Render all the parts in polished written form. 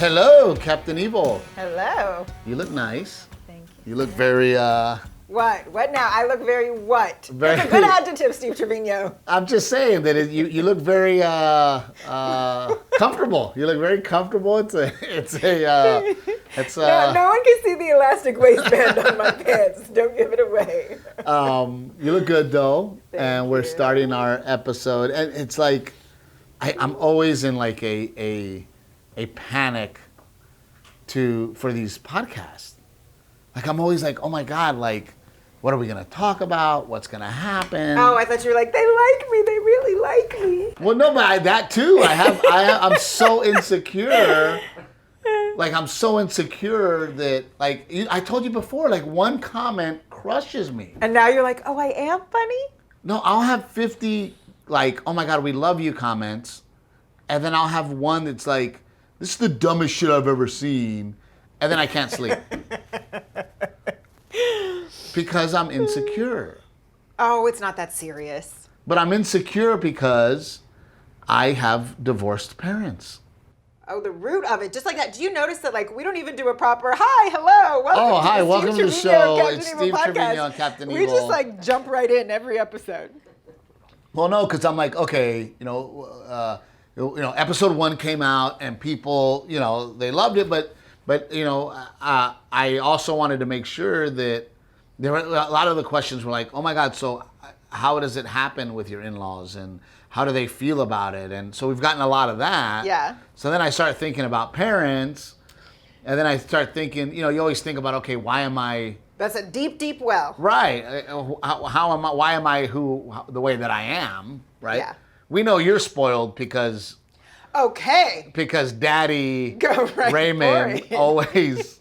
Hello, Captain Evil. Hello. You look nice. Thank you. You look very, What? What now? I look very what? Very- That's a good adjective, Steve Treviño. I'm just saying that you look very comfortable. You look very comfortable. It's a No one can see the elastic waistband on my pants. Don't give it away. you look good though. Thank and we're you. starting our episode. And it's like, I'm always in like a panic for these podcasts. Like I'm always like, oh my God, like, what are we gonna talk about? What's gonna happen? Oh, I thought you were like, they like me. They really like me. Well, no, but that too. I'm so insecure. Like I'm so insecure that I told you before, like one comment crushes me. And now you're like, oh, I am funny? No, I'll have 50 like, oh my God, we love you comments. And then I'll have one that's like, this is the dumbest shit I've ever seen. And then I can't sleep. Because I'm insecure. Oh, it's not that serious. But I'm insecure because I have divorced parents. Oh, the root of it. Just like that. Do you notice that, like, we don't even do a proper, hi, hello, welcome Oh, hi, to the welcome to the Steve show. Treviño, It's Captain Evil Steve podcast. Treviño and Captain We Evil. just, like, jump right in every episode. Well, no, because I'm like, okay, episode 1 came out and people, they loved it, but I also wanted to make sure that there were a lot of the questions were like, oh my God, so how does it happen with your in-laws and how do they feel about it? And so we've gotten a lot of that. Yeah. So then I start thinking about parents, and then I start thinking, you always think about, okay, why am I... That's a deep, deep well. Right. How am I? Why am I the way that I am? Right. Yeah. We know you're spoiled because Daddy Go right for Raymond it. always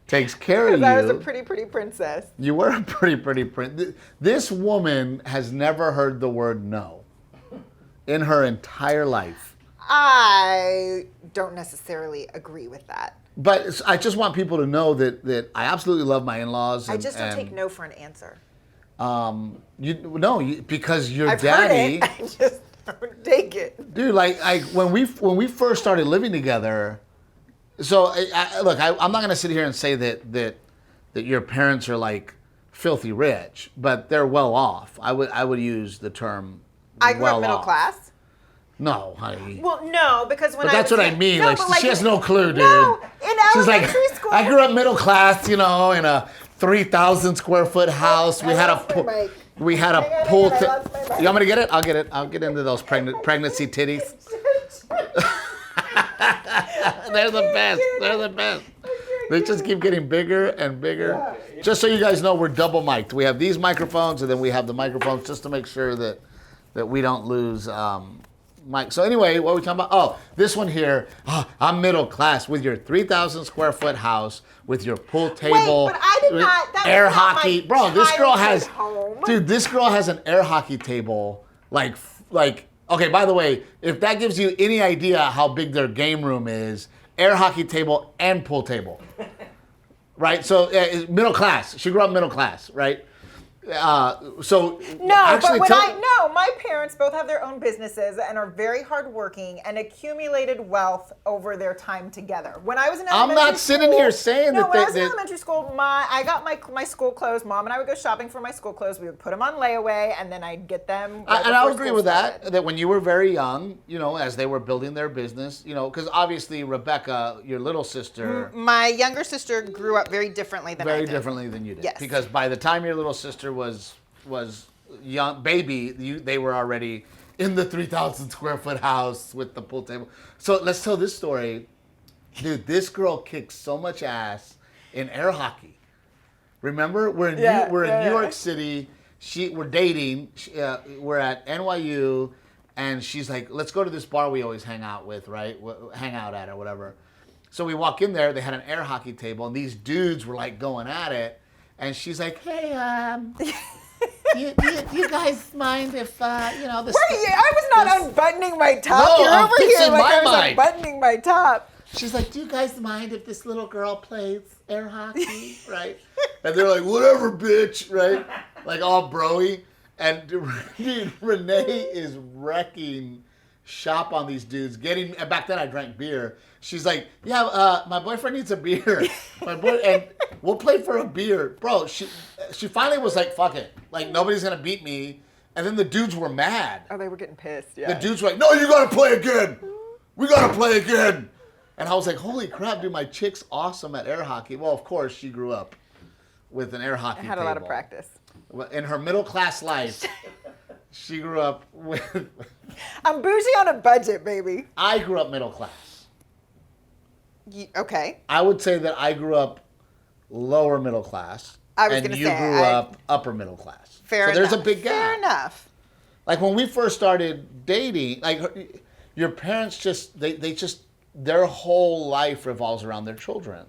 takes care of you. I was a pretty, pretty princess. You were a pretty prince. This woman has never heard the word no in her entire life. I don't necessarily agree with that. But I just want people to know that I absolutely love my in-laws. I just don't take no for an answer. Because your I've daddy. heard it. I just don't take it. Dude, like when we first started living together. So look, I'm not gonna sit here and say that your parents are like filthy rich, but they're well off. I would use the term. I grew well up middle off. class. No, honey. Well, no, because when But that's what I mean. No, Like, but she has no clue, dude. No, in She's like, elementary school. I grew up middle class, in a 3,000 square foot house. We had a lost my mic. pool. Hang on, I lost my mic. You want me to get it? I'll get it. I'll get into those pregnancy titties. They're the best. They're the best. They just keep getting bigger and bigger. Yeah. Just so you guys know, we're double mic'd. We have these microphones, and then we have the microphones just to make sure that we don't lose mic. So anyway, what are we talking about? Oh, this one here. Oh, I'm middle class with your 3,000 square foot house with your pool table. Wait, but I did not. That air was not hockey, my bro. This girl has, home. dude. This girl has an air hockey table. Like. Okay. By the way, if that gives you any idea how big their game room is, air hockey table and pool table. Right. So middle class. She grew up middle class. Right. So actually my parents both have their own businesses and are very hardworking and accumulated wealth over their time together. When I was in elementary I'm not sitting here saying that when I was in elementary school, I got my school clothes. Mom and I would go shopping for my school clothes. We would put them on layaway, and then I'd get them. And I agree with that. That when you were very young, as they were building their business, because obviously Rebecca, your little sister, my younger sister grew up very differently than I did. Very differently than you did. Yes. Because by the time your little sister was young, baby, they were already in the 3,000 square foot house with the pool table. So let's tell this story. Dude, this girl kicked so much ass in air hockey. Remember, we're in New York City. We're dating. We're at NYU, and she's like, "Let's go to this bar we always hang out with, right? Hang out at or whatever." So we walk in there. They had an air hockey table, and these dudes were like going at it. And she's like, "Hey, do you guys mind if this?" Wait, I was not unbuttoning my top. No, You're I'm over here fixing like my I was mic. unbuttoning my top. She's like, "Do you guys mind if this little girl plays air hockey?" Right? And they're like, "Whatever, bitch," right? Like all broy. And dude, Renee is wrecking shop on these dudes. And back then I drank beer. She's like, yeah, my boyfriend needs a beer. And we'll play for a beer. Bro, she finally was like, fuck it. Like, nobody's going to beat me. And then the dudes were mad. Oh, they were getting pissed, yeah. The dudes were like, no, you got to play again. We got to play again. And I was like, holy crap, dude, my chick's awesome at air hockey. Well, of course, she grew up with an air hockey I had a lot of practice. In her middle class life, she grew up with... I'm bougie on a budget, baby. I grew up middle class. Okay. I would say that I grew up lower middle class. I was going to say... And you grew up upper middle class. Fair enough. So there's a big gap. Fair enough. Like when we first started dating, like your parents just, they just, their whole life revolves around their children.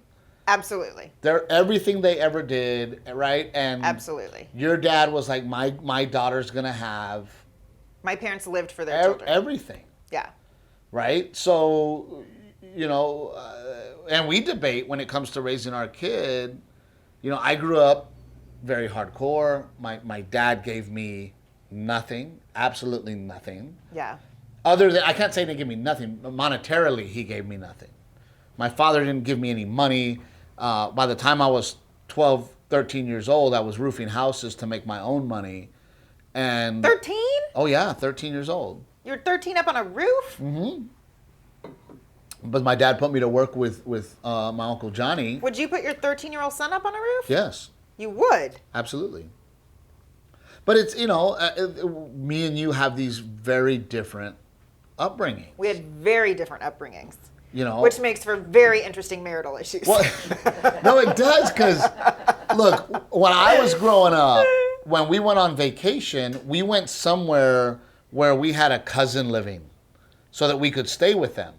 Absolutely. Everything they ever did, right? And absolutely. Your dad was like, my daughter's gonna have. My parents lived for their children. Everything. Yeah. Right? So, and we debate when it comes to raising our kid. I grew up very hardcore. My dad gave me nothing, absolutely nothing. Yeah. Other than, I can't say they gave me nothing. Monetarily, he gave me nothing. My father didn't give me any money. By the time I was 12, 13 years old, I was roofing houses to make my own money. And 13? Oh, yeah, 13 years old. You're 13 up on a roof? Mm-hmm. But my dad put me to work with my Uncle Johnny. Would you put your 13-year-old son up on a roof? Yes. You would? Absolutely. But it's, me and you have these very different upbringings. We had very different upbringings. Which makes for very interesting marital issues. Well, no, it does, because, look, when I was growing up, when we went on vacation, we went somewhere where we had a cousin living so that we could stay with them.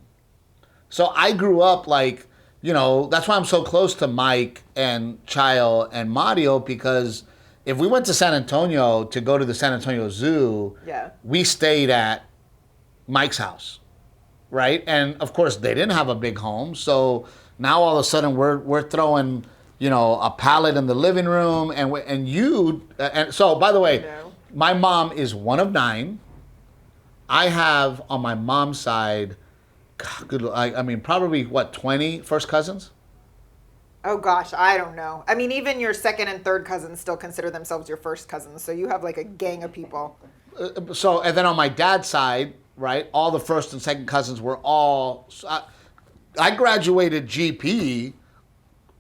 So I grew up like, that's why I'm so close to Mike and Chayo and Mario, because if we went to San Antonio to go to the San Antonio Zoo, we stayed at Mike's house. Right, and of course they didn't have a big home, so now all of a sudden we're throwing, a pallet in the living room, and so by the way, my mom is one of 9. I have on my mom's side, probably 20 first cousins. Oh gosh, I don't know. I mean, even your second and third cousins still consider themselves your first cousins, so you have like a gang of people. And then on my dad's side. Right, all the first and second cousins were all. I graduated GP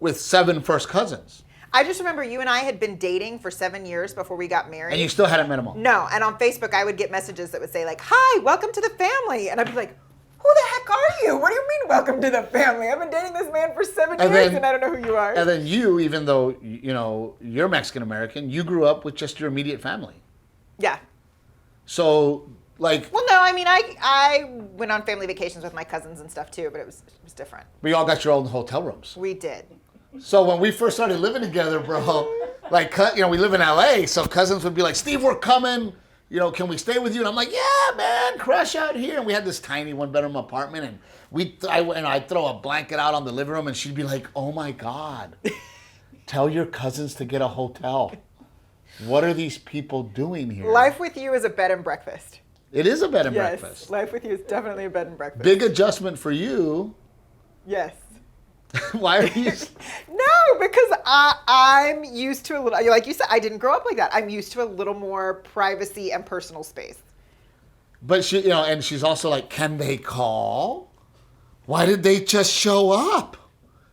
with 7 first cousins. I just remember you and I had been dating for 7 years before we got married. And you still hadn't met them all. No, and on Facebook I would get messages that would say like, "Hi, welcome to the family," and I'd be like, "Who the heck are you? What do you mean, welcome to the family? I've been dating this man for 7 years and I don't know who you are." And then you, even though you're Mexican American, you grew up with just your immediate family. Yeah. So. Well, no, I mean, I went on family vacations with my cousins and stuff too, but it was different. We all got your own hotel rooms. We did. So when we first started living together, bro, we live in LA, so cousins would be like, "Steve, we're coming. Can we stay with you?" And I'm like, "Yeah, man, crush out here." And we had this tiny 1-bedroom apartment, and I'd throw a blanket out on the living room, and she'd be like, "Oh my God, tell your cousins to get a hotel. What are these people doing here?" Life with you is a bed and breakfast. It is a bed and yes, breakfast. Life with you is definitely a bed and breakfast. Big adjustment for you. Yes. Why are you? No, because I'm used to a little, like you said, I didn't grow up like that. I'm used to a little more privacy and personal space. But she, and she's also like, "Can they call? Why did they just show up?"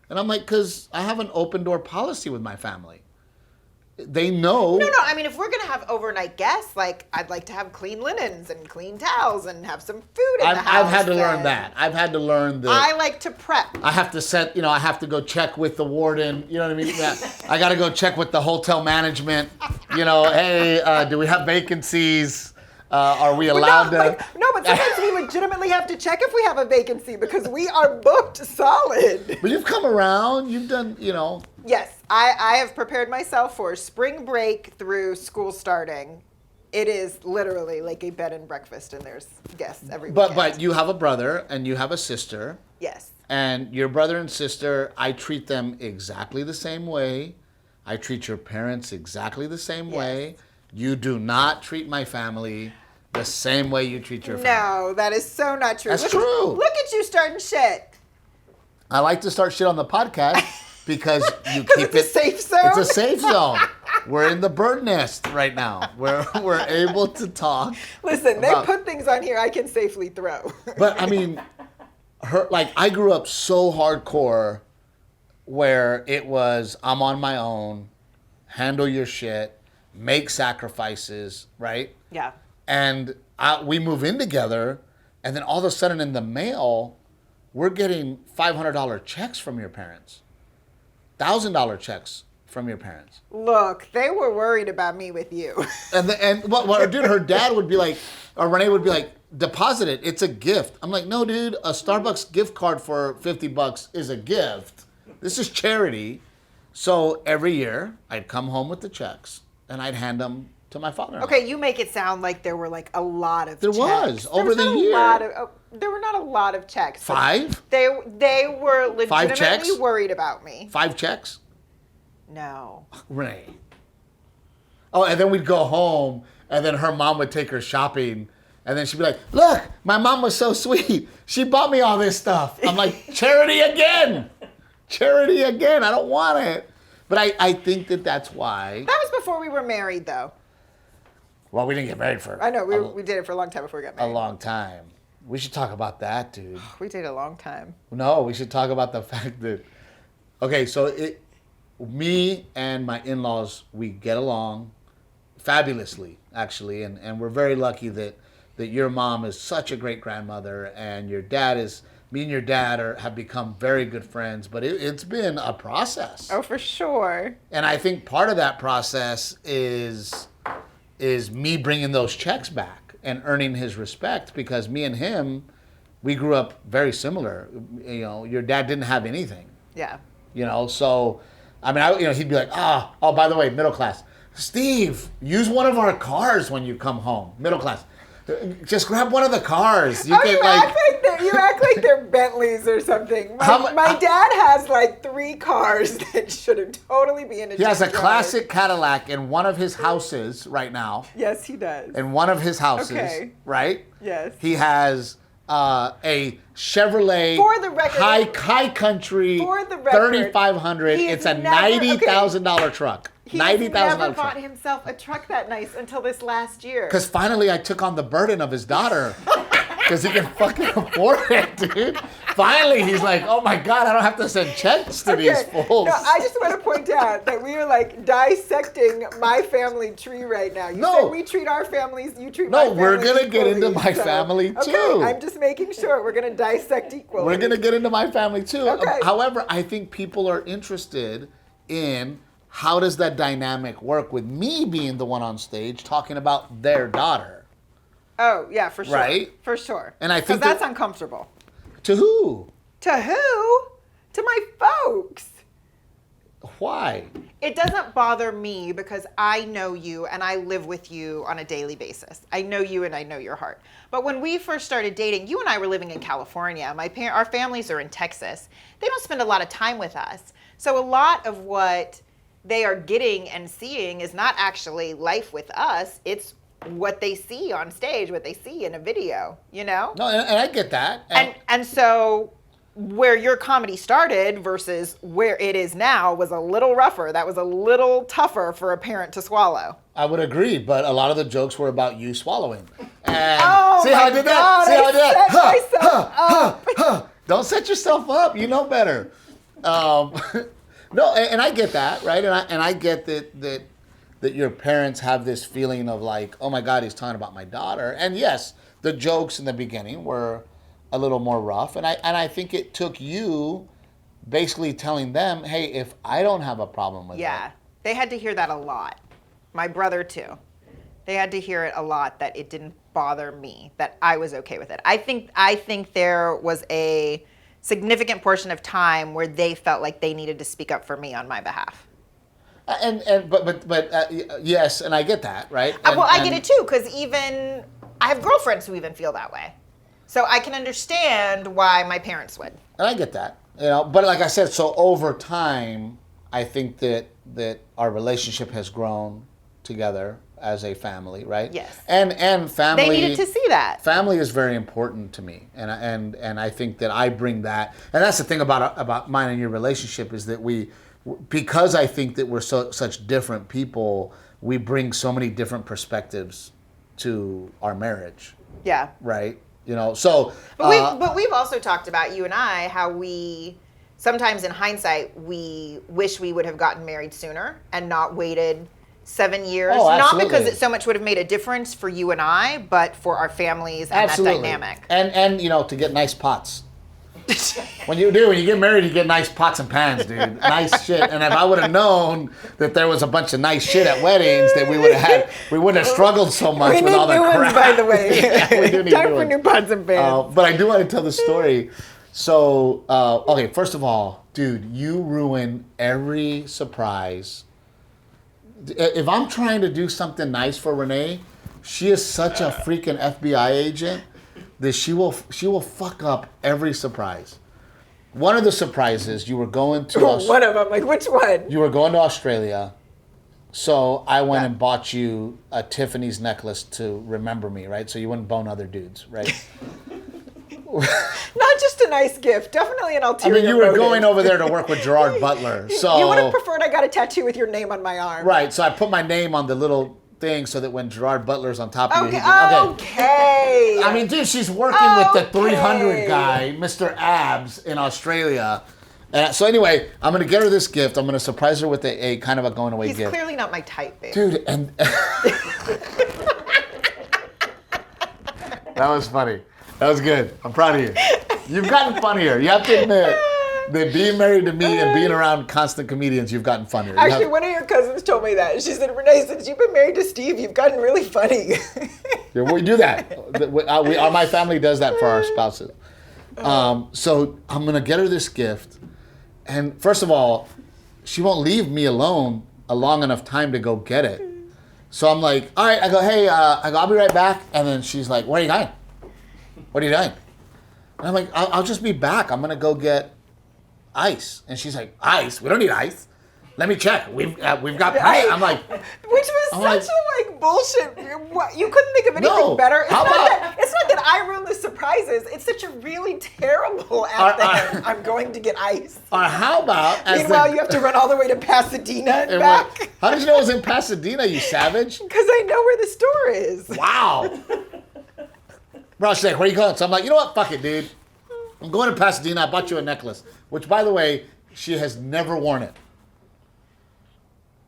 And I'm like, "Because I have an open door policy with my family. They know." No. I mean, if we're gonna have overnight guests, like I'd like to have clean linens and clean towels and have some food in the house. I've had to learn that. I've had to learn that. I like to prep. I have to set. I have to go check with the warden. You know what I mean? I got to go check with the hotel management. Hey, do we have vacancies? Are we allowed to? No, but sometimes we legitimately have to check if we have a vacancy because we are booked solid. But you've come around. You've done. Yes, I have prepared myself for spring break through school starting. It is literally like a bed and breakfast, and there's guests every weekend. But you have a brother and you have a sister. Yes. And your brother and sister, I treat them exactly the same way. I treat your parents exactly the same way. You do not treat my family the same way you treat your family. No, that is so not true. That's true. Look at you starting shit. I like to start shit on the podcast because you keep it's a safe zone. It's a safe zone. We're in the bird nest right now. We're able to talk. Listen, they put things on here I can safely throw. But I mean, I grew up so hardcore where it was I'm on my own, handle your shit, make sacrifices, right? Yeah. And we move in together, and then all of a sudden in the mail, we're getting $500 checks from your parents, $1,000 checks from your parents. Look, they were worried about me with you. Dude, her dad would be like, or Renee would be like, deposit it. It's a gift. I'm like, no, dude, a Starbucks gift card for $50 is a gift. This is charity. So every year, I'd come home with the checks, and I'd hand them to my father. Okay, you make it sound like there were like a lot of There checks. was over the year. There were not a lot of checks. 5? They were legitimately checks? worried about me. 5 checks? No. Renee. Oh, and then we'd go home, and then her mom would take her shopping, and then she'd be like, look, my mom was so sweet. She bought me all this stuff. I'm like, charity again. Charity again. I don't want it. But I think that's why. That was before we were married, though. Well, we didn't get married for I know, we did it for a long time before we got married. a long time. We should talk about that, dude. We dated a long time. No, we should talk about the fact that, okay, so me and my in-laws, we get along fabulously, actually, and we're very lucky that your mom is such a great grandmother, and me and your dad have become very good friends, but it's been a process. Oh, for sure. And I think part of that process is me bringing those checks back and earning his respect, because me and him, we grew up very similar. You know, your dad didn't have anything. Yeah. You know, so I mean, he'd be like, oh, by the way, middle class, Steve, use one of our cars when you come home. Middle class, just grab one of the cars. You act like they're Bentleys or something. My dad has like 3 cars that should have totally be in a. He has a classic Cadillac in one of his houses right now. Yes, he does. In one of his houses, okay. Right? Yes. He has a Chevrolet for the record, high country 3500. It's a $90,000 truck. He never bought himself a truck that nice until this last year. Because finally I took on the burden of his daughter. Because he can fucking afford it, dude. Finally, he's like, oh my God, I don't have to send checks to these fools. No, I just want to point out that we are like dissecting my family tree right now. You say we treat our families, you treat my family. No, we're going to get into my family too. Okay, I'm just making sure we're going to dissect equally. We're going to get into my family too. Okay. However, I think people are interested in how does that dynamic work with me being the one on stage talking about their daughter. Oh, yeah, for sure. Right? For sure. And I think that's uncomfortable. To who? To who? To my folks. Why? It doesn't bother me because I know you and I live with you on a daily basis. I know you and I know your heart. But when we first started dating, you and I were living in California. Our families are in Texas. They don't spend a lot of time with us. So a lot of what they are getting and seeing is not actually life with us. It's what they see on stage, what they see in a video, you know? No, and I get that. And so where your comedy started versus where it is now was a little rougher. That was a little tougher for a parent to swallow. I would agree, but a lot of the jokes were about you swallowing. And see how I did that? See how I did that? Don't set yourself up. You know better. No, and I get that, right? And I get that your parents have this feeling of like, oh my God, he's talking about my daughter. And yes, the jokes in the beginning were a little more rough. And I think it took you basically telling them, hey, if I don't have a problem with it. Yeah, they had to hear that a lot. My brother too. They had to hear it a lot that it didn't bother me, that I was okay with it. I think there was a significant portion of time where they felt like they needed to speak up for me on my behalf. But yes, and I get that, right? I get it too, because even I have girlfriends who even feel that way, so I can understand why my parents would. And I get that, But like I said, so over time, I think that our relationship has grown together as a family, right? Yes. And family. They needed to see that. Family is very important to me, and I think that I bring that. And that's the thing about mine and your relationship is that because I think that we're such different people, we bring so many different perspectives to our marriage. Yeah. Right. You know. So. But we've also talked about, you and I, how we sometimes in hindsight we wish we would have gotten married sooner and not waited 7 years. Oh, not because it so much would have made a difference for you and I, but for our families and absolutely. that dynamic. And you know, to get nice pots. When you get married, you get nice pots and pans, dude. Nice shit. And if I would have known that there was a bunch of nice shit at weddings, that we wouldn't have struggled so much with all the crap. Ones, by the way. Yeah, we do need Time new for ones. new pots and pans. But I do want to tell the story. So, okay, first of all, dude, you ruin every surprise. If I'm trying to do something nice for Renee, she is such a freaking FBI agent that she will fuck up every surprise. One of the surprises, you were going to one of them, like which one? You were going to Australia, so I went and bought you a Tiffany's necklace to remember me, right? So you wouldn't bone other dudes, right? Not just a nice gift, definitely an ulterior you were motive. going over there to work with Gerard Butler, so you would have preferred I got a tattoo with your name on my arm. right? So I put my name on the little thing so that when Gerard Butler's on top of you, Okay. I mean, dude, she's working with the 300 guy, Mr. Abs, in Australia. So anyway, I'm going to get her this gift. I'm going to surprise her with a kind of a going away gift. He's clearly not my type, babe. Dude, and that was funny. That was good. I'm proud of you. You've gotten funnier. You have to admit that being married to me and being around constant comedians, you've gotten funnier. Actually, one of your cousins told me that. She said, Renee, since you've been married to Steve, you've gotten really funny. Yeah, we do that. My family does that for our spouses. So I'm going to get her this gift. And first of all, she won't leave me alone a long enough time to go get it. So I'm like, all right. I go, hey, I'll be right back. And then she's like, where are you going? What are you doing? And I'm like, I'll just be back. I'm going to go get ice. And she's like, ice? We don't need ice. Let me check. We've got plenty. I'm like, which was such a bullshit. What, you couldn't think of anything better. It's not that I ruin the surprises. It's such a really terrible I'm going to get ice. Or how about? Meanwhile, you have to run all the way to Pasadena and back. How did you know it was in Pasadena, you savage? Because I know where the store is. Wow. Bro, she's like, where are you going? So I'm like, you know what? Fuck it, dude. I'm going to Pasadena. I bought you a necklace. Which, by the way, she has never worn it.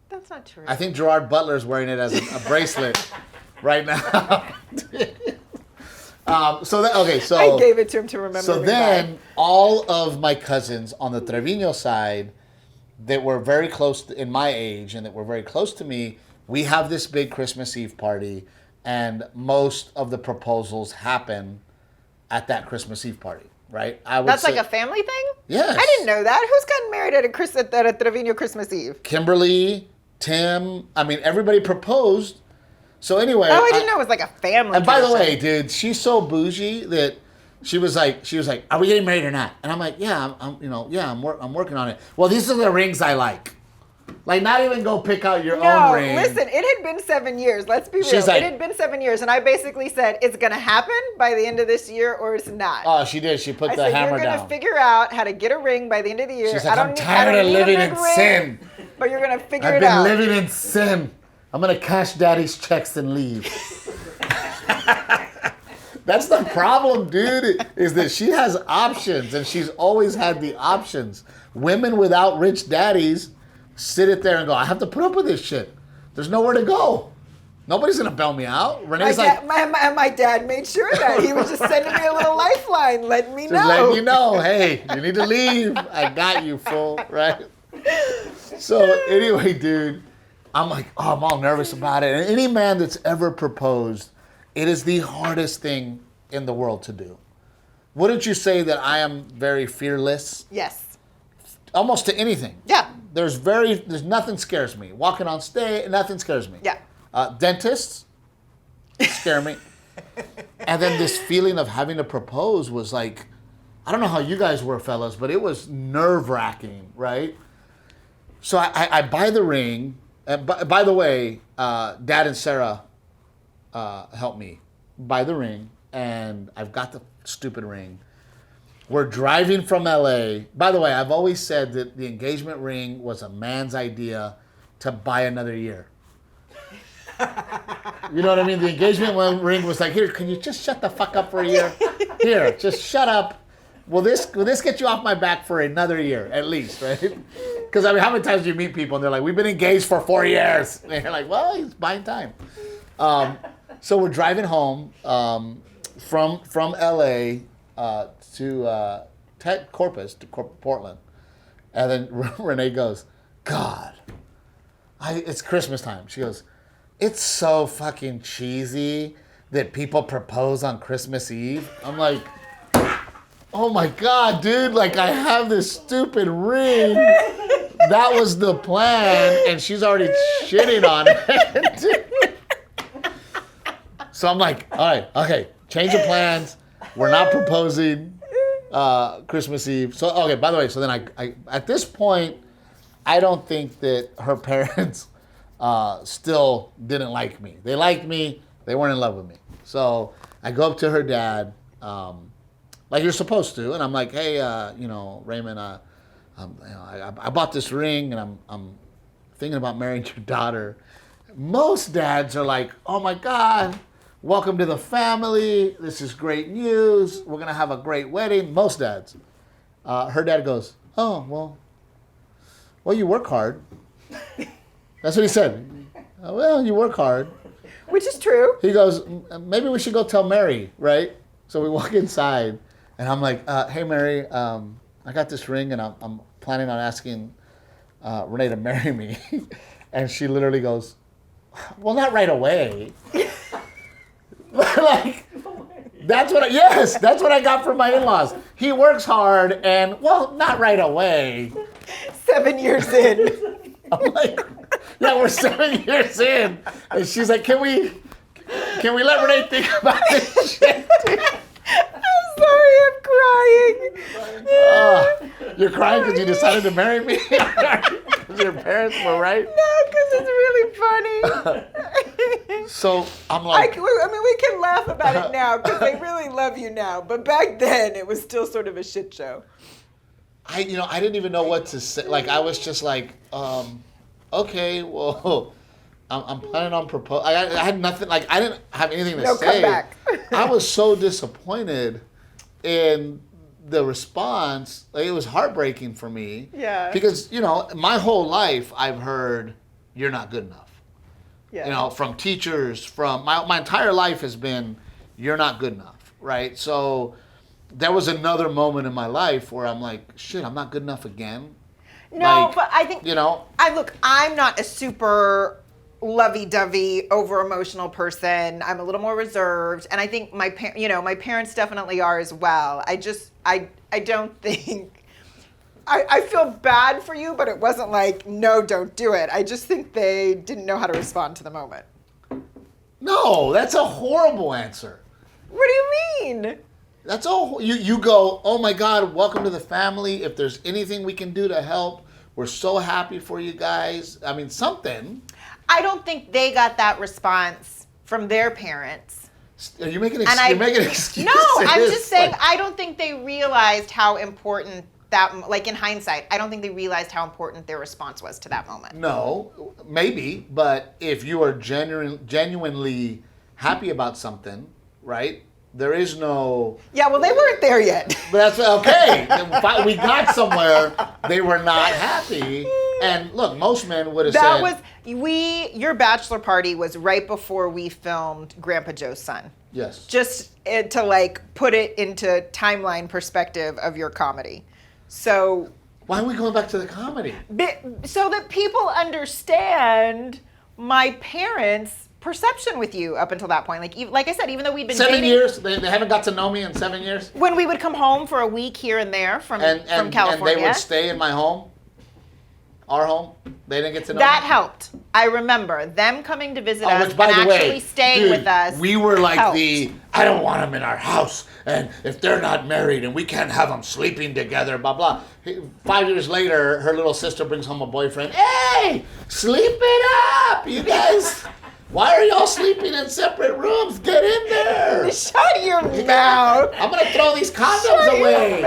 That's not true. I think Gerard Butler's wearing it as a bracelet right now. So I gave it to him to remember. So then, all of my cousins on the Trevino side that were very close in my age and that were very close to me, we have this big Christmas Eve party, and most of the proposals happen at that Christmas Eve party. Right? That's like a family thing? Yes. I didn't know that. Who's gotten married at a Trevino Christmas Eve? Kimberly, Tim, I mean, everybody proposed. So anyway. Oh, I didn't know it was like a family. And by the way, dude, she's so bougie that she was like, are we getting married or not? And I'm like, yeah, I'm working on it. Well, these are the rings I like. Like, not even go pick out your own ring. No, listen, it had been 7 years. Let's be real. It had been 7 years. And I basically said, it's going to happen by the end of this year or it's not. Oh, she did. She put the hammer down. You're going to figure out how to get a ring by the end of the year. She's like, I'm tired of living in sin. But you're going to figure it out. I've been living in sin. I'm going to cash daddy's checks and leave. That's the problem, dude, is that she has options, and she's always had the options. Women without rich daddies sit it there and go, I have to put up with this shit. There's nowhere to go. Nobody's going to bail me out. Renee's my dad made sure that. He was just sending me a little lifeline, letting me know. Just letting you know, hey, you need to leave. I got you, fool, right? So anyway, dude, I'm like, I'm all nervous about it. And any man that's ever proposed, it is the hardest thing in the world to do. Wouldn't you say that I am very fearless? Yes. Almost to anything. Yeah. There's nothing scares me. Walking on stage, nothing scares me. Yeah. Dentists scare me. And then this feeling of having to propose was like, I don't know how you guys were, fellas, but it was nerve-wracking, right? So I buy the ring, And by the way, Dad and Sarah helped me buy the ring, and I've got the stupid ring. We're driving from LA. By the way, I've always said that the engagement ring was a man's idea to buy another year. You know what I mean? The engagement ring was like, here, can you just shut the fuck up for a year? Here, just shut up. Will this get you off my back for another year, at least, right? Because, I mean, how many times do you meet people and they're like, we've been engaged for 4 years. And you're like, well, he's buying time. So we're driving home from LA to Corpus, to Portland. And then Renee goes, God, it's Christmas time. She goes, it's so fucking cheesy that people propose on Christmas Eve. I'm like, oh my God, dude, like I have this stupid ring. That was the plan, and she's already shitting on it. So I'm like, all right, okay, change of plans. We're not proposing Christmas Eve. So, okay, by the way, so then I at this point, I don't think that her parents still didn't like me. They liked me, they weren't in love with me. So I go up to her dad, like you're supposed to, and I'm like, hey, Raymond, I bought this ring, and I'm thinking about marrying your daughter. Most dads are like, oh my God, welcome to the family. This is great news. We're gonna have a great wedding. Most dads. Her dad goes, oh well, you work hard. That's what he said. Well, you work hard. Which is true. He goes, maybe we should go tell Mary, right? So we walk inside, and I'm like, hey, Mary, I got this ring, and I'm planning on asking Renee to marry me. And she literally goes, well, not right away. Like, that's what I got from my in-laws. He works hard, and, well, not right away. 7 years in. I'm like, yeah, we're 7 years in. And she's like, can we let Renee think about this shit? I'm sorry, I'm crying. You're crying because you decided to marry me? Because your parents were right? No, because it's really funny. So I'm like... I mean, we can laugh about it now because they really love you now. But back then, it was still sort of a shit show. I didn't even know what to say. Like, I was just like, okay, well, I'm planning on proposing. I had nothing, like, I didn't have anything to say. No comeback. I was so disappointed in the response. Like, it was heartbreaking for me. Yeah. Because, my whole life I've heard, you're not good enough. Yeah. From teachers, from my entire life has been, you're not good enough, right? So there was another moment in my life where I'm like, shit, I'm not good enough again. No, but I think, I'm not a super lovey-dovey, over-emotional person. I'm a little more reserved, and I think my parents definitely are as well. I don't think, I feel bad for you, but it wasn't like, no, don't do it. I just think they didn't know how to respond to the moment. No, that's a horrible answer. What do you mean? That's all. You go, oh my God, welcome to the family. If there's anything we can do to help, we're so happy for you guys. I mean, something. I don't think they got that response from their parents. Are you making excuses? No, I'm just saying, I don't think they realized how important that, like in hindsight, I don't think they realized how important their response was to that moment. No, maybe, but if you are genuinely happy about something, right? There is no... Yeah, well, they weren't there yet. But that's okay. We got somewhere. They were not happy. And look, most men would have your bachelor party was right before we filmed Grandpa Joe's Son. Yes. Just to like put it into timeline perspective of your comedy. So... Why are we going back to the comedy? So that people understand my parents' perception with you up until that point. Like I said, even though we'd been 7 years, they haven't got to know me in 7 years. When we would come home for a week here and there from California. And they would stay in my home, our home. They didn't get to know that me. Helped. I remember them coming to visit us which, by and the actually way, staying dude, with us. We were like helped. I don't want them in our house, and if they're not married, and we can't have them sleeping together, blah, blah. 5 years later, her little sister brings home a boyfriend. Hey, sleep it up, you guys. Why are y'all sleeping in separate rooms? Get in there. Shut your mouth. I'm going to throw these condoms away.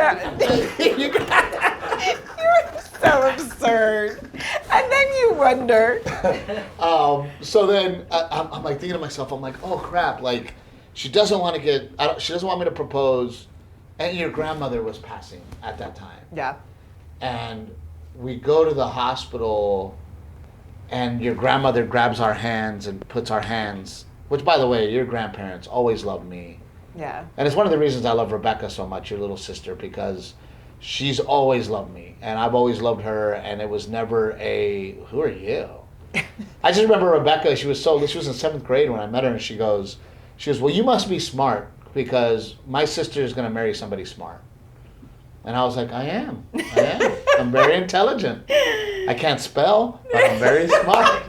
You're so absurd. And then you wonder. So then I'm like thinking to myself, I'm like, oh crap, like she doesn't want me to propose. And your grandmother was passing at that time. Yeah. And we go to the hospital and your grandmother grabs our hands and puts our hands, which by the way, your grandparents always loved me. Yeah. And it's one of the reasons I love Rebecca so much, your little sister, because she's always loved me and I've always loved her, and it was never who are you? I just remember Rebecca, she was in 7th grade when I met her, and she goes, well, you must be smart because my sister is going to marry somebody smart. And I was like, I am. I'm very intelligent. I can't spell, but I'm very smart.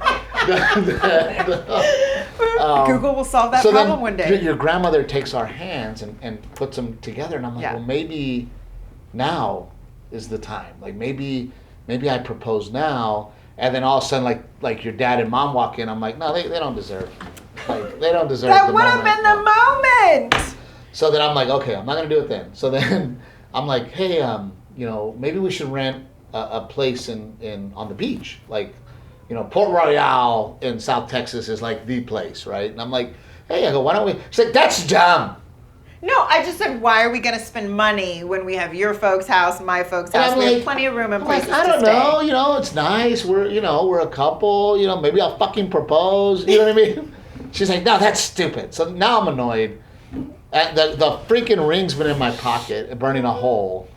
Google will solve that problem one day. Your grandmother takes our hands and puts them together, and I'm like, well, maybe now is the time. Like maybe I propose now, and then all of a sudden, like your dad and mom walk in. I'm like, no, they don't deserve. Like they don't deserve. That would have been the moment. So then I'm like, okay, I'm not gonna do it then. So then I'm like, hey, maybe we should rent a place on the beach, like, Port Royale in South Texas is like the place, right? And I'm like, hey, I go, why don't we? She's like, that's dumb. No, I just said, why are we going to spend money when we have your folks' house, my folks' house? We have plenty of room and places to stay. I don't know, it's nice. We're a couple, maybe I'll fucking propose. You know what I mean? She's like, no, that's stupid. So now I'm annoyed. And the freaking ring's been in my pocket, burning a hole.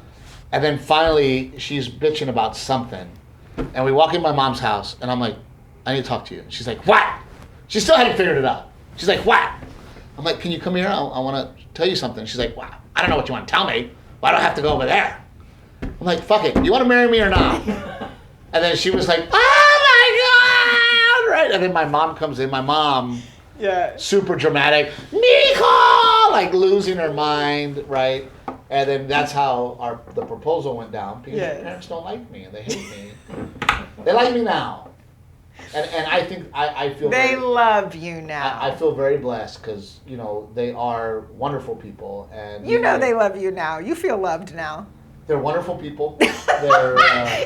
And then finally, she's bitching about something. And we walk in my mom's house, and I'm like, I need to talk to you. She's like, what? She still hadn't figured it out. She's like, what? I'm like, can you come here? I want to tell you something. She's like, wow, I don't know what you want to tell me. Why do I have to go over there? I'm like, fuck it. You want to marry me or not? And then she was like, oh my God, right? And then my mom comes in. My mom, super dramatic, Nico, like losing her mind, right? And then that's how the proposal went down, because your parents don't like me and they hate me. They like me now. And I think I feel they love you now. I feel very blessed because, they are wonderful people. And they love you now. You feel loved now. They're wonderful people. They're,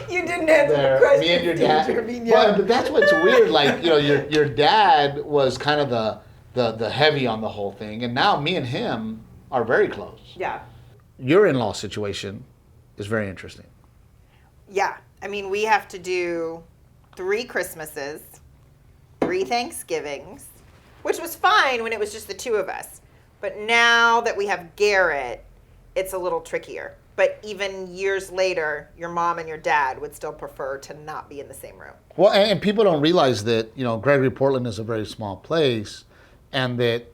you didn't answer the question. Me and your dad. Well, but that's what's weird. Like, your dad was kind of the heavy on the whole thing. And now me and him are very close. Yeah. Your in-law situation is very interesting. Yeah. I mean, we have to do 3 Christmases, 3 Thanksgivings, which was fine when it was just the 2 of us. But now that we have Garrett, it's a little trickier. But even years later, your mom and your dad would still prefer to not be in the same room. Well, and people don't realize that, Gregory Portland is a very small place, and that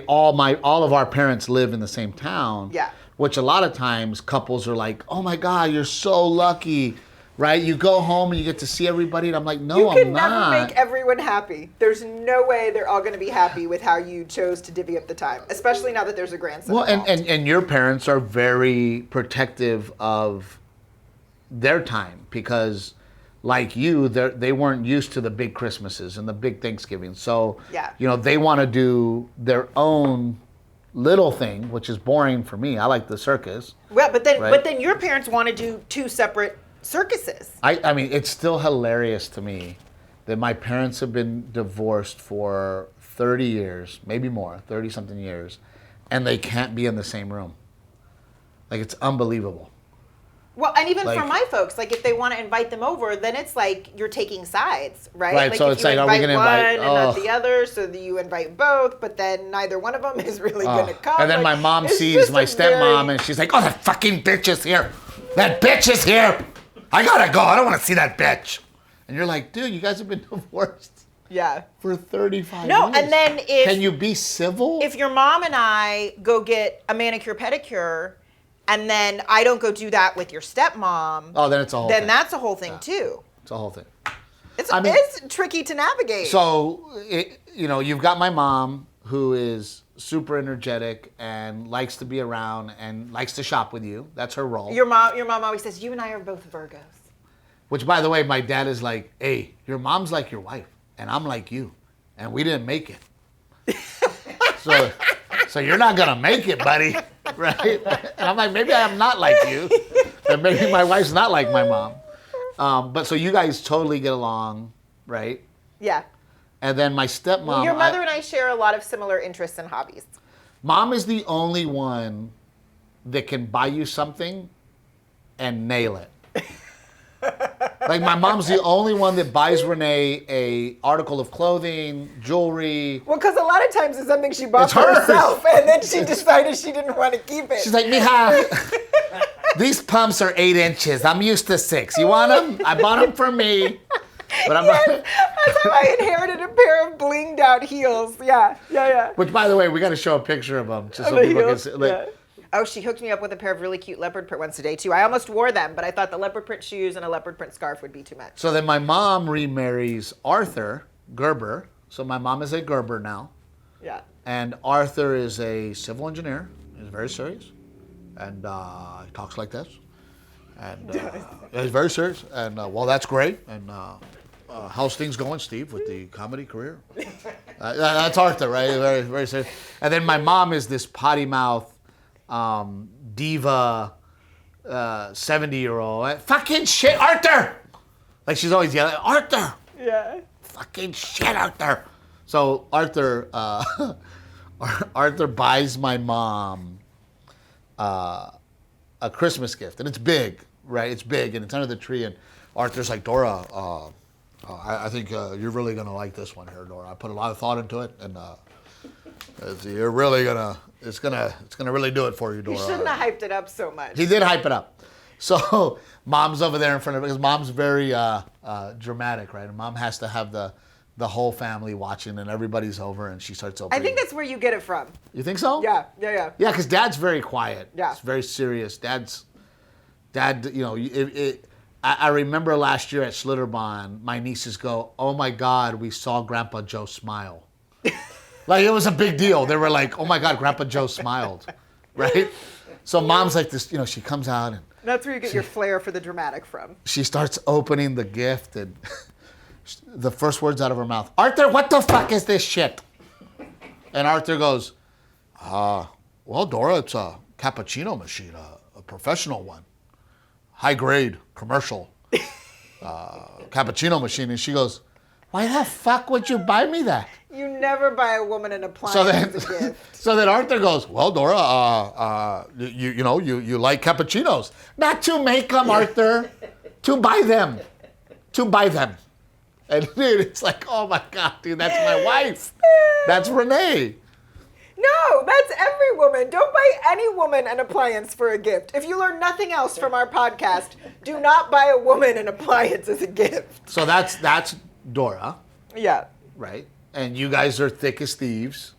all of our parents live in the same town. Yeah. Which a lot of times couples are like, oh my God, you're so lucky, right? You go home and you get to see everybody, and I'm like, no, I'm not. You can never make everyone happy. There's no way they're all going to be happy with how you chose to divvy up the time, especially now that there's a grandson. Well, and your parents are very protective of their time because, like you, they weren't used to the big Christmases and the big Thanksgivings. So, they want to do their own little thing, which is boring for me. I like the circus. Well, but then your parents want to do 2 separate circuses. I mean, it's still hilarious to me that my parents have been divorced for 30 years, maybe more, 30-something years, and they can't be in the same room. Like, it's unbelievable. Well, and even for my folks, like if they want to invite them over, then it's like you're taking sides, right? Right, like so if it's you like, are we going to invite one and not the other, so that you invite both, but then neither one of them is really going to come. And then my mom sees my stepmom, and she's like, oh, that fucking bitch is here. That bitch is here. I got to go. I don't want to see that bitch. And you're like, dude, you guys have been divorced. Yeah. For 35 years. No, and then can you be civil? If your mom and I go get a manicure pedicure, and then I don't go do that with your stepmom. Oh, then it's a whole thing. Then that's a whole thing too. It's a whole thing. It's tricky to navigate. So, you've got my mom, who is super energetic and likes to be around and likes to shop with you. That's her role. Your mom always says, you and I are both Virgos. Which, by the way, my dad is like, hey, your mom's like your wife, and I'm like you, and we didn't make it. So you're not gonna make it, buddy, right? And I'm like, maybe I'm not like you, and maybe my wife's not like my mom. But so you guys totally get along, right? Yeah. And then my stepmom. Your mother and I share a lot of similar interests and hobbies. Mom is the only one that can buy you something and nail it. Like my mom's the only one that buys Renee a article of clothing, jewelry. Well, because a lot of times it's something she bought It's for hers. herself, and then she decided she didn't want to keep it. She's like, mija, these pumps are 8 inches. I'm used to 6. You want them? I bought them for me. But I'm Yes, that's how I inherited a pair of blinged out heels. Yeah. Which, by the way, we got to show a picture of them just so The people heels, can see. Like, yeah. Oh, she hooked me up with a pair of really cute leopard print ones today, too. I almost wore them, but I thought the leopard print shoes and a leopard print scarf would be too much. So then my mom remarries Arthur Gerber. So my mom is a Gerber now. Yeah. And Arthur is a civil engineer. He's very serious. And he talks like this. And he's very serious. And, well, that's great. And how's things going, Steve, with the comedy career? That's Arthur, right? Very, very serious. And then my mom is this potty mouth diva 70-year-old. Fucking shit, Arthur! Like she's always yelling, Arthur! Yeah. Fucking shit, Arthur! So Arthur Arthur buys my mom a Christmas gift. And it's big, right? It's big and it's under the tree. And Arthur's like, Dora, I think you're really going to like this one here, Dora. I put a lot of thought into it. And you're really going to... It's gonna really do it for you, Dora. You shouldn't have hyped it up so much. He did hype it up. So mom's over there in front of it because mom's very dramatic, right? And mom has to have the whole family watching and everybody's over and she starts opening. I think that's where you get it from. You think so? Yeah. Yeah, because dad's very quiet. Yeah. It's very serious. Dad, you know, I remember last year at Schlitterbahn, my nieces go, oh my God, we saw Grandpa Joe smile. Like, it was a big deal. They were like, oh my God, Grandpa Joe smiled, right? So mom's like this, you know, she comes out and That's where you get your flair for the dramatic from. she starts opening the gift and the first words out of her mouth, Arthur, what the fuck is this shit? And Arthur goes, well, Dora, it's a cappuccino machine, a professional one. High grade, commercial, cappuccino machine. And she goes, why the fuck would you buy me that? You never buy a woman an appliance as a gift. So then Arthur goes, well, Dora, you know, you like cappuccinos. Not to make them, Arthur. To buy them. To buy them. And dude, it's like, oh my God, dude, that's my wife. That's Renee. No, that's every woman. Don't buy any woman an appliance for a gift. If you learn nothing else from our podcast, do not buy a woman an appliance as a gift. So that's Dora, Yeah. right? And you guys are thick as thieves.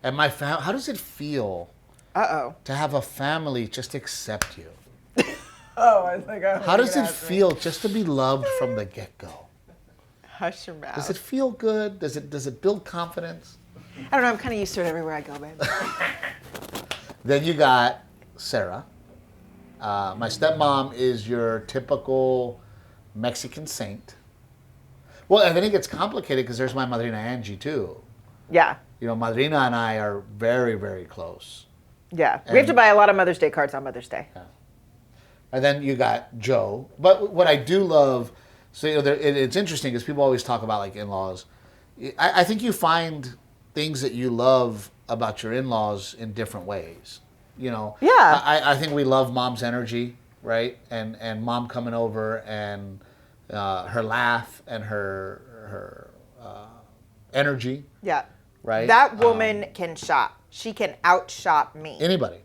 And my how does it feel Uh-oh. to have a family just accept you? Oh, I was like, oh. How does it feel just to be loved from the get-go? Hush your mouth. Does it feel good? Does it build confidence? I don't know. I'm kind of used to it everywhere I go, babe. Then you got Sarah. My stepmom is your typical Mexican saint. Well, and then it gets complicated because there's my madrina Angie too. Yeah. You know, madrina and I are very, very close. Yeah. We have to buy a lot of Mother's Day cards on Mother's Day. Yeah. And then you got Joe. But what I do love, so you know, it's interesting because people always talk about like in-laws. I think you find things that you love about your in-laws in different ways. You know. Yeah. I think we love mom's energy, right? And mom coming over and her laugh and her energy. Yeah. Right. That woman can shop. She can outshop me. Anybody.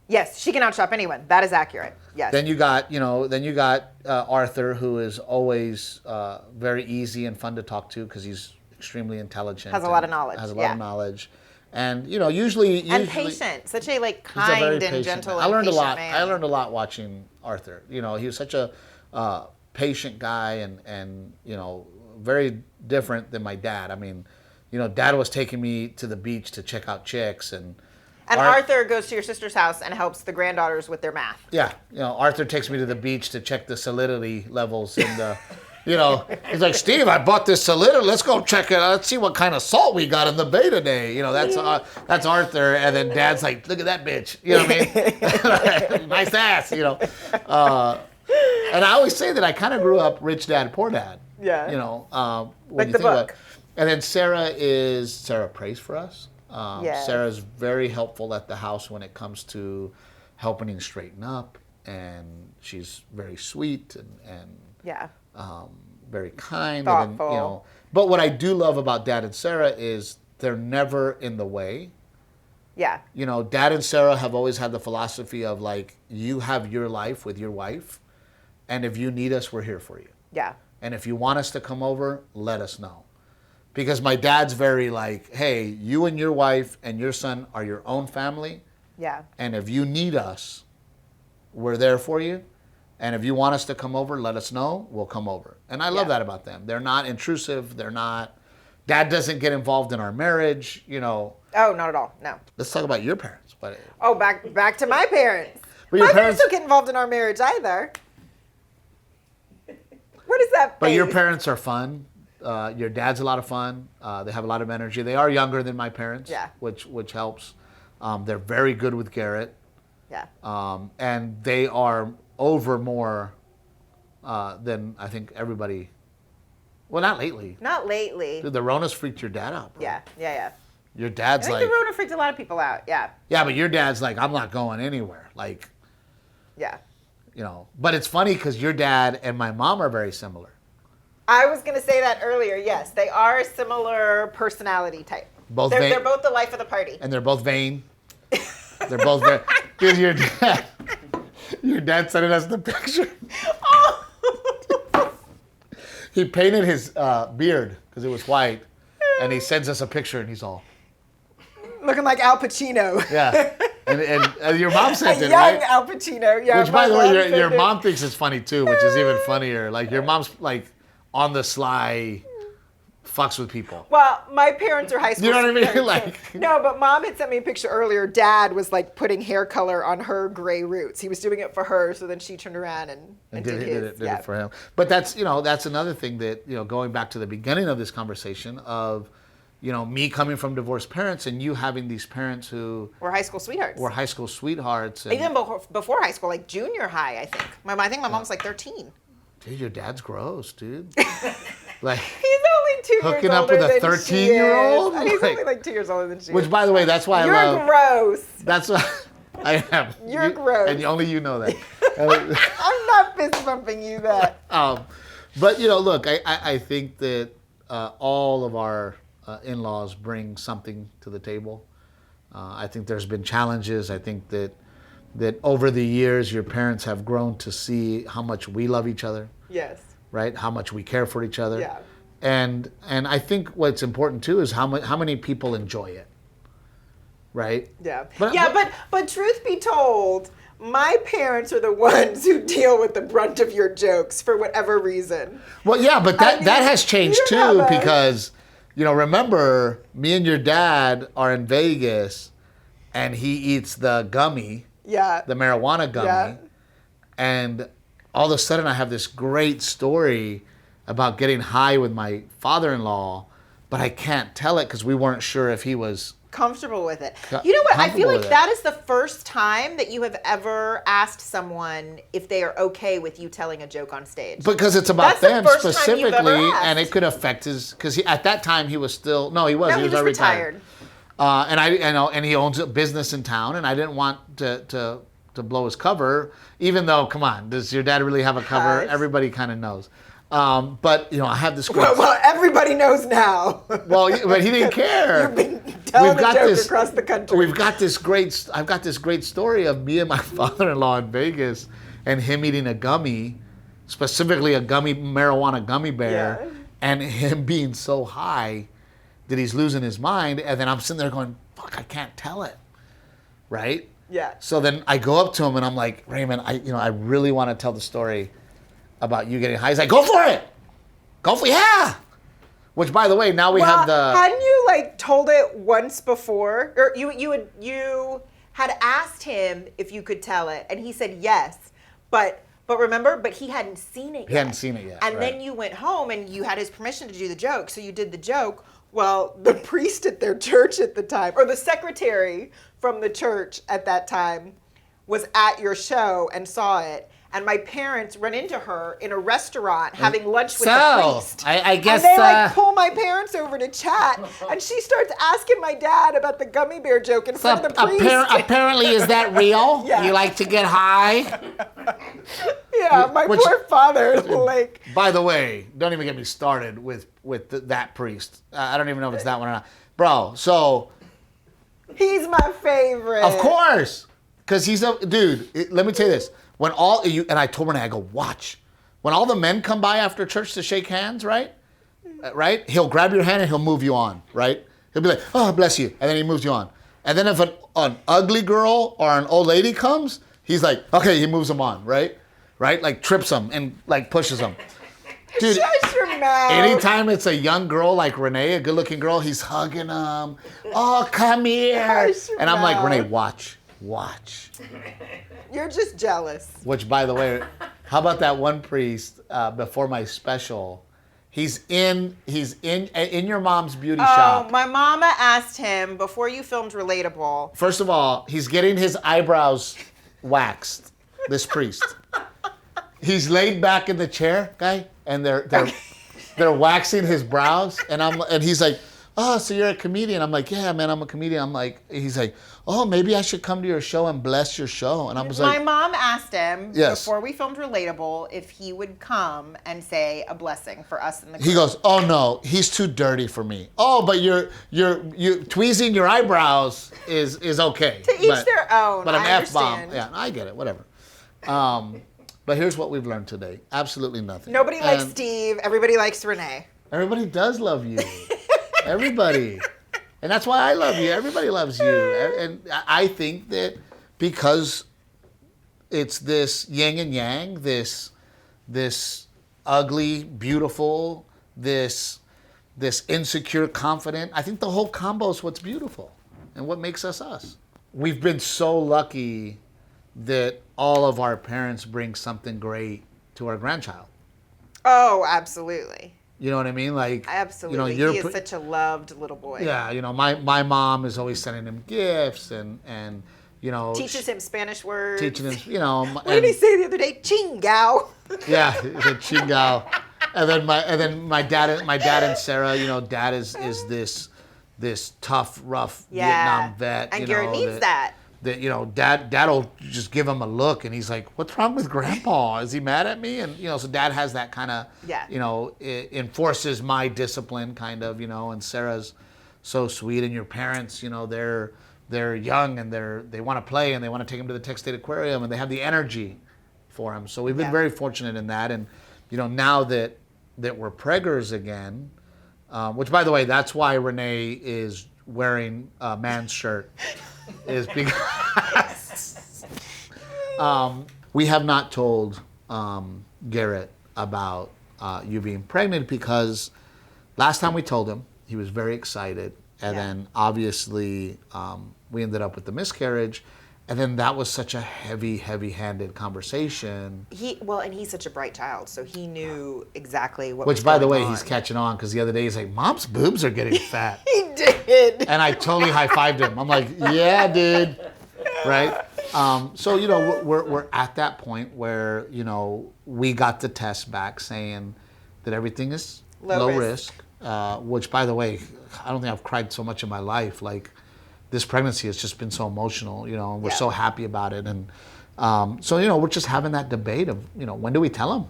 Yes, she can outshop anyone. That is accurate. Yes. Then you got, Arthur, who is always very easy and fun to talk to because he's extremely intelligent. Has a lot of knowledge. Has a lot of knowledge. And, you know, usually... And patient. Such a, like, he's a very kind and patient gentle man. and patient I man. learned a lot watching Arthur. You know, he was such a patient guy and, you know, very different than my dad. I mean, Dad was taking me to the beach to check out chicks, and Arthur goes to your sister's house and helps the granddaughters with their math. Yeah, Arthur takes me to the beach to check the salinity levels in the, he's like, Steve, I bought this salinity. Let's go check it out. Let's see what kind of salt we got in the bay today. That's Arthur, and then Dad's like, look at that bitch. You know what I mean? Nice ass. And I always say that I kind of grew up rich dad, poor dad. Yeah. When like the book. And then Sarah prays for us. Yes. Sarah's very helpful at the house when it comes to helping him straighten up, and she's very sweet and very kind. Thoughtful. And then, but what I do love about Dad and Sarah is they're never in the way. Yeah. Dad and Sarah have always had the philosophy of like, you have your life with your wife, and if you need us, we're here for you. Yeah. And if you want us to come over, let us know. Because my dad's very like, hey, you and your wife and your son are your own family. Yeah. And if you need us, we're there for you. And if you want us to come over, let us know. We'll come over. And I love that about them. They're not intrusive. Dad doesn't get involved in our marriage, Oh, not at all. No. Let's talk about your parents. Oh, back to my parents. But My parents don't get involved in our marriage either. What is that face? But your parents are fun. Your dad's a lot of fun. They have a lot of energy. They are younger than my parents, which helps. They're very good with Garrett. Yeah. And they are over more than I think everybody. Well, not lately. Not lately. Dude, the Rona's freaked your dad out, bro. Yeah. Your dad's I think like. the Rona freaked a lot of people out. Yeah. Yeah, but your dad's like, I'm not going anywhere. Like. Yeah. But it's funny because your dad and my mom are very similar. I was going to say that earlier. Yes, they are a similar personality type. They're both the life of the party. And they're both vain. They're both very. Dude, your dad sent us the picture. He painted his beard because it was white, and he sends us a picture, and he's all looking like Al Pacino. Yeah, and your mom sent it, young right? Al Pacino. Yeah. Which, by the way, your mom thinks it's funny too, which is even funnier. Like your mom's like on the sly, fucks with people. Well, my parents are high school. You know what I mean? Like no, but Mom had sent me a picture earlier. Dad was like putting hair color on her gray roots. He was doing it for her, so then she turned around and did it for him. But that's another thing that going back to the beginning of this conversation of me coming from divorced parents and you having these parents who were high school sweethearts. And, even before high school, like junior high, I think. I think my mom's like 13. Dude, your dad's gross, dude. Like he's only 2 years older hooking up with a 13-year-old. He's only like 2 years older than she is. Which, by the way, that's why You're gross. That's why I am. You're gross. And only you know that. I'm not fist bumping you that. But look, I think that all of our in-laws bring something to the table. I think there's been challenges. I think that over the years, your parents have grown to see how much we love each other. Yes. Right? How much we care for each other. Yeah. And I think what's important too is how many people enjoy it. Right? Yeah. But truth be told, my parents are the ones who deal with the brunt of your jokes for whatever reason. Well, yeah, but that has changed too because, remember, me and your dad are in Vegas and he eats the gummy. Yeah. The marijuana gummy. Yeah. And all of a sudden I have this great story about getting high with my father-in-law, but I can't tell it because we weren't sure if he was comfortable with it. You know what? I feel like that is the first time that you have ever asked someone if they are okay with you telling a joke on stage. Because it's about them specifically, and it could affect his. Because at that time he was still he was already retired. And he owns a business in town, and I didn't want to blow his cover. Even though, come on, does your dad really have a cover? Everybody kind of knows. But I have this great. Well, everybody knows now. Well, but he didn't care. You've been telling a joke across the country. I've got this great story of me and my father-in-law in Vegas, and him eating a gummy, specifically a marijuana gummy bear, and him being so high that he's losing his mind, and then I'm sitting there going, "Fuck, I can't tell it," right? Yeah. So then I go up to him and I'm like, Raymond, I really want to tell the story about you getting high. He's like, go for it. Yeah. Which, by the way, now we have the... Hadn't you, like, told it once before? Or you had asked him if you could tell it, and he said yes. But remember, he hadn't seen it yet. He hadn't seen it yet, And right. then you went home, and you had his permission to do the joke, so you did the joke. Well, the priest at their church at the time, or the secretary from the church at that time, was at your show and saw it. And my parents run into her in a restaurant having lunch with the priest. I guess... And they like pull my parents over to chat. And she starts asking my dad about the gummy bear joke in front of the priest. Apparently, is that real? Yeah. You like to get high? Yeah, my poor father, like... By the way, don't even get me started with that priest. I don't even know if it's that one or not. Bro, so... He's my favorite. Of course. Because he's a... Dude, let me tell you this. When all... And I told Renee, I go, watch. When all the men come by after church to shake hands, right? Right? He'll grab your hand and he'll move you on, right? He'll be like, oh, bless you. And then he moves you on. And then if an ugly girl or an old lady comes, he's like, okay, he moves them on, right? Right? Like trips them and like pushes them. Dude, shut your mouth. Anytime it's a young girl like Renee, a good-looking girl, he's hugging them. Oh, come here. Shut your And I'm like, mouth. Renee, watch. You're just jealous. Which, by the way, how about that one priest before my special? He's in your mom's beauty shop. Oh, my mama asked him before you filmed Relatable. First of all, he's getting his eyebrows waxed. This priest. He's laid back in the chair, guy, and they're waxing his brows, and he's like, oh, so you're a comedian? I'm like, yeah, man, I'm a comedian. He's like, oh, maybe I should come to your show and bless your show. And I was like, my mom asked him Yes. before we filmed Relatable if he would come and say a blessing for us in the group. he goes, oh no, he's too dirty for me. Oh, but you're tweezing your eyebrows is okay. To each their own. But an I F-bomb, understand. yeah, I get it, whatever. But here's what we've learned today: absolutely nothing. Nobody likes And Steve. Everybody likes Renee. Everybody does love you. Everybody. And that's why I love you. Everybody loves you. And I think that because it's this yin and yang, this ugly, beautiful, this insecure, confident, I think the whole combo is what's beautiful and what makes us us. We've been so lucky that all of our parents bring something great to our grandchild. Oh, absolutely. You know what I mean? Like, Absolutely. You know, He is such a loved little boy. yeah, you know, my mom is always sending him gifts and you know, Teaches him Spanish words. teaching him, you know. What did he say the other day? Chingao. Yeah, the chingao. And then my dad and Sarah, you know, dad is this tough, rough Vietnam vet. And you Garrett know, needs that. That, you know, dad'll just give him a look and he's like, what's wrong with grandpa? Is he mad at me? And, you know, so dad has that kind of, you know, it enforces my discipline kind of, you know, and Sarah's so sweet. And your parents, you know, they're young and they want to play and they want to take him to the Tech State Aquarium and they have the energy for him. So we've been very fortunate in that. And, you know, now that we're preggers again, which, by the way, that's why Renee is wearing a man's shirt, is because we have not told Garrett about you being pregnant, because last time we told him, he was very excited. And then obviously we ended up with the miscarriage. And then that was such a heavy-handed conversation. And he's such a bright child, so he knew exactly what Which, was by the going way, on. he's catching on, because the other day he's like, Mom's boobs are getting fat. He did. And I totally high-fived him. I'm like, yeah, dude. Right? So, you know, we're at that point where, you know, we got the test back saying that everything is low risk. Which, by the way, I don't think I've cried so much in my life. Like, this pregnancy has just been so emotional, you know, and we're so happy about it. And so, you know, we're just having that debate of, you know, when do we tell him?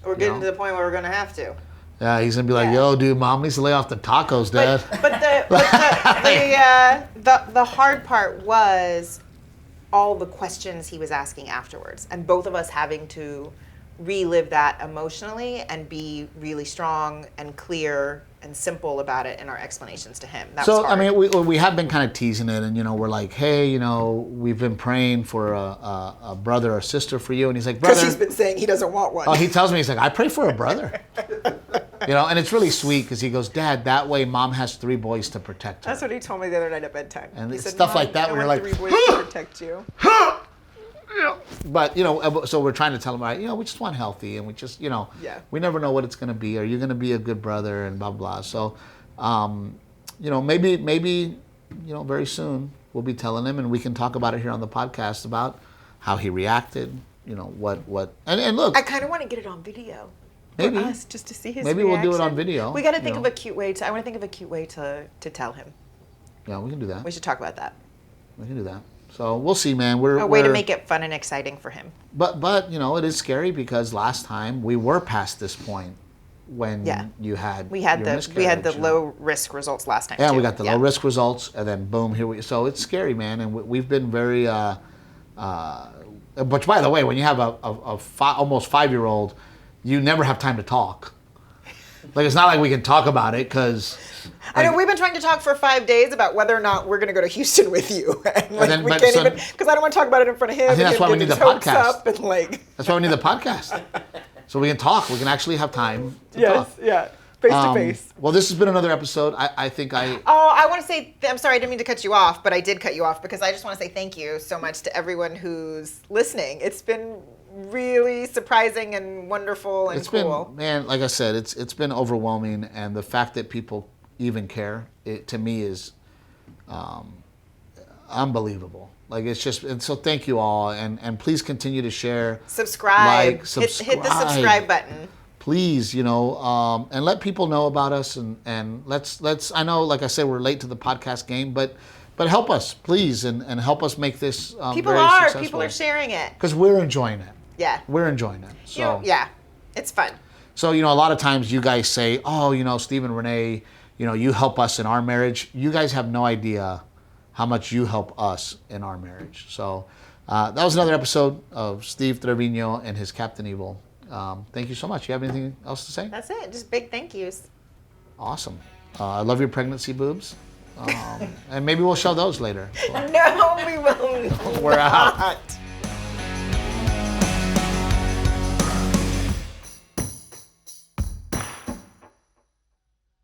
We're getting to the point where we're going to have to. Yeah, he's going to be like, yo, dude, Mom needs to lay off the tacos, Dad. But the hard part was all the questions he was asking afterwards, and both of us having to relive that emotionally and be really strong and clear and simple about it in our explanations to him. That was hard. I mean, we have been kind of teasing it, and, you know, we're like, hey, you know, we've been praying for a brother or sister for you. And he's like, brother. Because he's been saying he doesn't want one. Oh, he tells me, he's like, I pray for a brother. You know, and it's really sweet because he goes, Dad, that way Mom has 3 boys to protect her. That's what he told me the other night at bedtime. And he it's said, stuff "Mom, like that I where you're want like, 3 boys to protect you. But, you know, so we're trying to tell him, right, you know, we just want healthy, and we just, you know, we never know what it's going to be. Are you going to be a good brother, and blah, blah. So, you know, maybe, you know, very soon we'll be telling him, and we can talk about it here on the podcast about how he reacted, you know, and look. I kind of want to get it on video. Maybe. For us, just to see his Maybe reaction. we'll do it on video. We got to think of a cute way I want to think of a cute way to tell him. Yeah, we can do that. We should talk about that. We can do that. So we'll see, man. A way to make it fun and exciting for him. But you know, it is scary because last time we were past this point when you had we had the low risk results last time. Yeah, too. we got the low risk results, and then boom, here we. So it's scary, man, and we've been very. But by the way, when you have almost 5-year-old, you never have time to talk. Like, it's not like we can talk about it because. I know we've been trying to talk for 5 days about whether or not we're going to go to Houston with you, and like, we can't even because I don't want to talk about it in front of him. I think that's why we need the podcast. That's why we need the podcast, so we can talk. We can actually have time to talk. Yeah, face to face. Well, this has been another episode. I think I. Oh, I want to say I'm sorry. I didn't mean to cut you off, but I did cut you off because I just want to say thank you so much to everyone who's listening. It's been really surprising and wonderful and cool. Been, man, like I said, it's been overwhelming, and the fact that people even care, it to me is unbelievable. Like, it's just, and so thank you all, and please continue to share, subscribe, like, subscribe. Hit the subscribe button. Please, you know, and let people know about us, and let's. I know, like I said, we're late to the podcast game, but help us, please, and help us make this very successful. People are sharing it because we're enjoying it. Yeah, we're enjoying it. So it's fun. So, you know, a lot of times you guys say, oh, you know, Steve and Renee, you know, you help us in our marriage. You guys have no idea how much you help us in our marriage. So that was another episode of Steve Treviño and his Captain Evil. Thank you so much. You have anything else to say? That's it. Just big thank yous. Awesome. I love your pregnancy boobs. And maybe we'll show those later. No, we will not. We're out.